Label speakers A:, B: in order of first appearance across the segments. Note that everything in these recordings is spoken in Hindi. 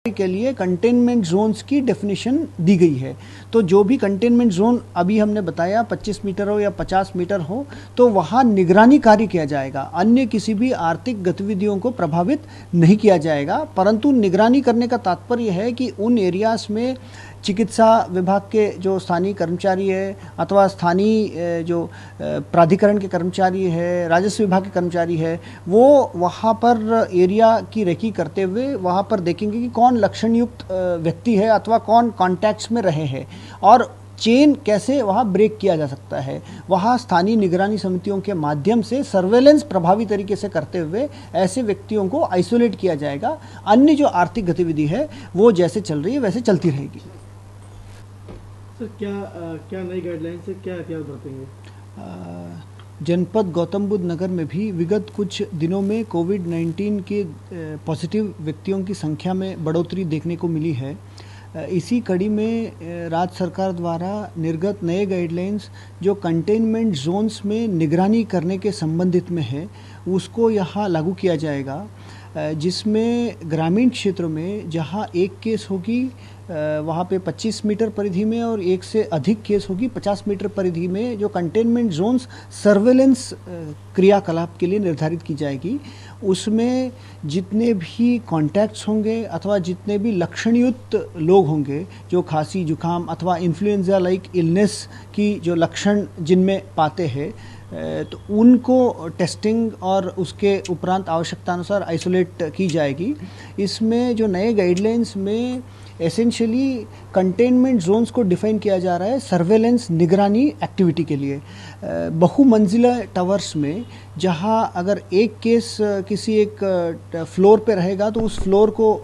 A: के लिए कंटेनमेंट जोन्स की डेफिनेशन दी गई है। तो जो भी कंटेनमेंट जोन अभी हमने बताया 25 मीटर हो या 50 मीटर हो, तो वहाँ निगरानी कार्य किया जाएगा। अन्य किसी भी आर्थिक गतिविधियों को प्रभावित नहीं किया जाएगा, परंतु निगरानी करने का तात्पर्य है कि उन एरियाज में चिकित्सा विभाग के जो स्थानीय कर्मचारी है अथवा स्थानीय जो प्राधिकरण के कर्मचारी है, राजस्व विभाग के कर्मचारी है, वो वहाँ पर एरिया की रेकी करते हुए वहाँ पर देखेंगे कि कौन लक्षण युक्त व्यक्ति है अथवा कौन कॉन्टैक्ट्स में रहे हैं और चेन कैसे वहाँ ब्रेक किया जा सकता है। वहाँ स्थानीय निगरानी समितियों के माध्यम से सर्वेलेंस प्रभावी तरीके से करते हुए ऐसे व्यक्तियों को आइसोलेट किया जाएगा। अन्य जो आर्थिक गतिविधि है वो जैसे चल रही है वैसे चलती रहेगी।
B: सर क्या नई गाइडलाइन से क्या एहतियात बरतेंगे?
A: जनपद गौतम बुद्ध नगर में भी विगत कुछ दिनों में कोविड-19 के पॉजिटिव व्यक्तियों की संख्या में बढ़ोतरी देखने को मिली है। इसी कड़ी में राज्य सरकार द्वारा निर्गत नए गाइडलाइंस जो कंटेनमेंट जोन्स में निगरानी करने के संबंधित में है, उसको यहाँ लागू किया जाएगा, जिसमें ग्रामीण क्षेत्रों में जहाँ एक केस होगी वहाँ पे 25 मीटर परिधि में और एक से अधिक केस होगी 50 मीटर परिधि में, जो कंटेनमेंट जोन्स सर्वेलेंस क्रियाकलाप के लिए निर्धारित की जाएगी। उसमें जितने भी कॉन्टैक्ट्स होंगे अथवा जितने भी लक्षणयुक्त लोग होंगे, जो खांसी जुकाम अथवा इन्फ्लुएंजा लाइक इलनेस की जो लक्षण जिनमें पाते हैं, तो उनको टेस्टिंग और उसके उपरांत आवश्यकता अनुसार आइसोलेट की जाएगी। इसमें जो नए गाइडलाइंस में एसेंशियली कंटेनमेंट जोन्स को डिफाइन किया जा रहा है सर्वेलेंस निगरानी एक्टिविटी के लिए। बहुमंजिला टावर्स में जहां अगर एक केस किसी एक फ्लोर पे रहेगा तो उस फ्लोर को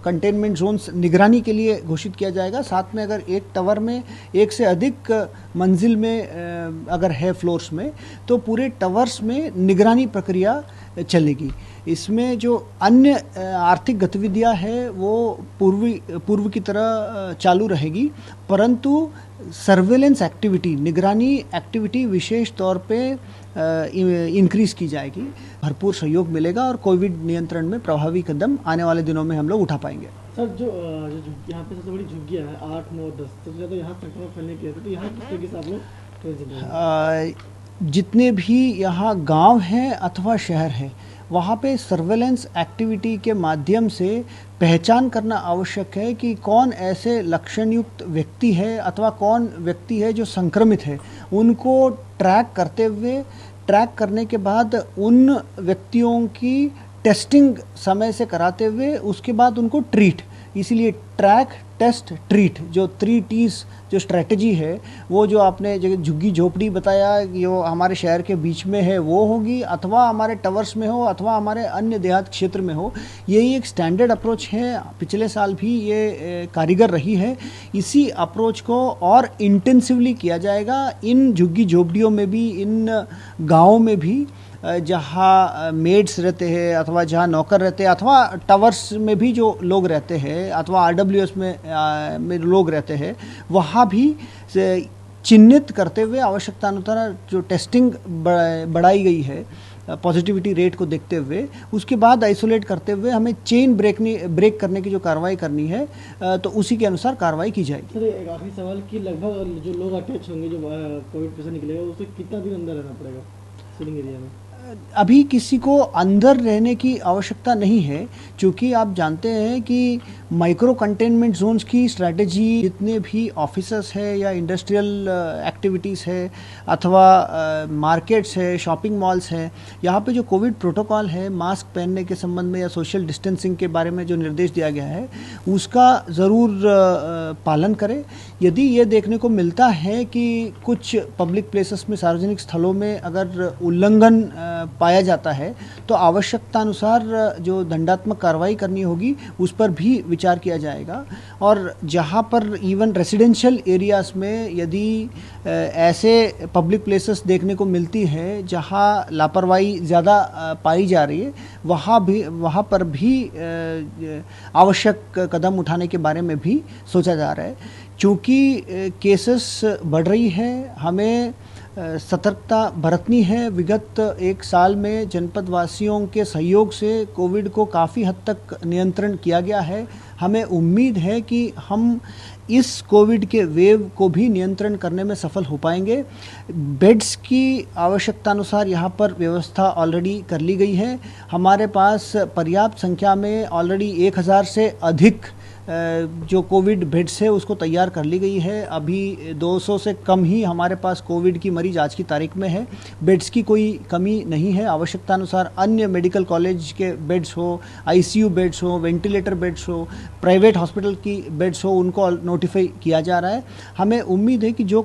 A: कंटेनमेंट जोन्स निगरानी के लिए घोषित किया जाएगा। साथ में अगर एक टावर में एक से अधिक मंजिल में अगर है फ्लोर्स में, तो पूरे टावर्स में निगरानी प्रक्रिया चलेगी। इसमें जो अन्य आर्थिक गतिविधियां हैं वो पूर्व की तरह चालू रहेगी, परंतु सर्वेलेंस एक्टिविटी, निगरानी एक्टिविटी विशेष तौर पे इंक्रीज की जाएगी। भरपूर सहयोग मिलेगा और कोविड नियंत्रण में प्रभावी कदम आने वाले दिनों में हम लोग उठा पाएंगे।
B: सर, जो यहाँ पे सबसे बड़ी झुग्गियाँ है 8, 9, 10, सबसे ज़्यादा यहाँ संक्रमण फैलने की है, तो यहाँ किस तरीके से आप लोग
A: जितने भी यहाँ गांव हैं अथवा शहर हैं, वहाँ पे सर्वेलेंस एक्टिविटी के माध्यम से पहचान करना आवश्यक है कि कौन ऐसे लक्षणयुक्त व्यक्ति है अथवा कौन व्यक्ति है जो संक्रमित है। उनको ट्रैक करने के बाद उन व्यक्तियों की टेस्टिंग समय से कराते हुए उसके बाद उनको ट्रीट, इसीलिए ट्रैक टेस्ट ट्रीट जो 3 T's जो स्ट्रेटजी है, वो जो आपने जगह झुग्गी झोपड़ी बताया जो हमारे शहर के बीच में है वो होगी, अथवा हमारे टावर्स में हो अथवा हमारे अन्य देहात क्षेत्र में हो। यही एक स्टैंडर्ड अप्रोच है, पिछले साल भी ये कारीगर रही है। इसी अप्रोच को और इंटेंसिवली किया जाएगा इन झुग्गी झोपड़ियों में भी, इन गाँवों में भी जहाँ मेड्स रहते हैं अथवा जहाँ नौकर रहते हैं अथवा टावर्स में भी जो लोग रहते हैं अथवा RWS में लोग रहते हैं, वहाँ भी चिन्हित करते हुए आवश्यकता अनुसार जो टेस्टिंग बढ़ाई गई है पॉजिटिविटी रेट को देखते हुए, उसके बाद आइसोलेट करते हुए हमें चेन ब्रेक करने की जो कार्रवाई करनी है, तो उसी के अनुसार कार्रवाई की जाएगी।
B: सर, एक आखिरी सवाल कि लगभग जो लोग अटैच होंगे, जो कोविड पेशेंट निकलेगा, उसे कितना दिन अंदर रहना पड़ेगा सीलिंग एरिया में?
A: अभी किसी को अंदर रहने की आवश्यकता नहीं है, क्योंकि आप जानते हैं कि माइक्रो कंटेनमेंट जोन्स की स्ट्रैटेजी जितने भी ऑफिसेस है या इंडस्ट्रियल एक्टिविटीज़ है अथवा मार्केट्स है, शॉपिंग मॉल्स है, यहाँ पे जो कोविड प्रोटोकॉल है मास्क पहनने के संबंध में या सोशल डिस्टेंसिंग के बारे में जो निर्देश दिया गया है, उसका ज़रूर पालन करें। यदि ये देखने को मिलता है कि कुछ पब्लिक प्लेसेस में, सार्वजनिक स्थलों में अगर उल्लंघन पाया जाता है, तो आवश्यकता अनुसार जो दंडात्मक कार्रवाई करनी होगी उस पर भी विचार किया जाएगा। और जहां पर इवन रेसिडेंशियल एरियाज में यदि ऐसे पब्लिक प्लेसेस देखने को मिलती है जहां लापरवाही ज़्यादा पाई जा रही है, वहाँ पर भी आवश्यक कदम उठाने के बारे में भी सोचा जा रहा है। चूँकि केसेस बढ़ रही है, हमें सतर्कता बरतनी है। विगत एक साल में जनपद वासियों के सहयोग से कोविड को काफ़ी हद तक नियंत्रण किया गया है। हमें उम्मीद है कि हम इस कोविड के वेव को भी नियंत्रण करने में सफल हो पाएंगे। बेड्स की आवश्यकता अनुसार यहाँ पर व्यवस्था ऑलरेडी कर ली गई है। हमारे पास पर्याप्त संख्या में ऑलरेडी 1000 से अधिक जो कोविड बेड्स है उसको तैयार कर ली गई है। अभी 200 से कम ही हमारे पास कोविड की मरीज आज की तारीख में है। बेड्स की कोई कमी नहीं है। आवश्यकता अनुसार अन्य मेडिकल कॉलेज के बेड्स हो, आईसीयू बेड्स हो, वेंटिलेटर बेड्स हो, प्राइवेट हॉस्पिटल की बेड्स हो, उनको नोटिफाई किया जा रहा है। हमें उम्मीद है कि जो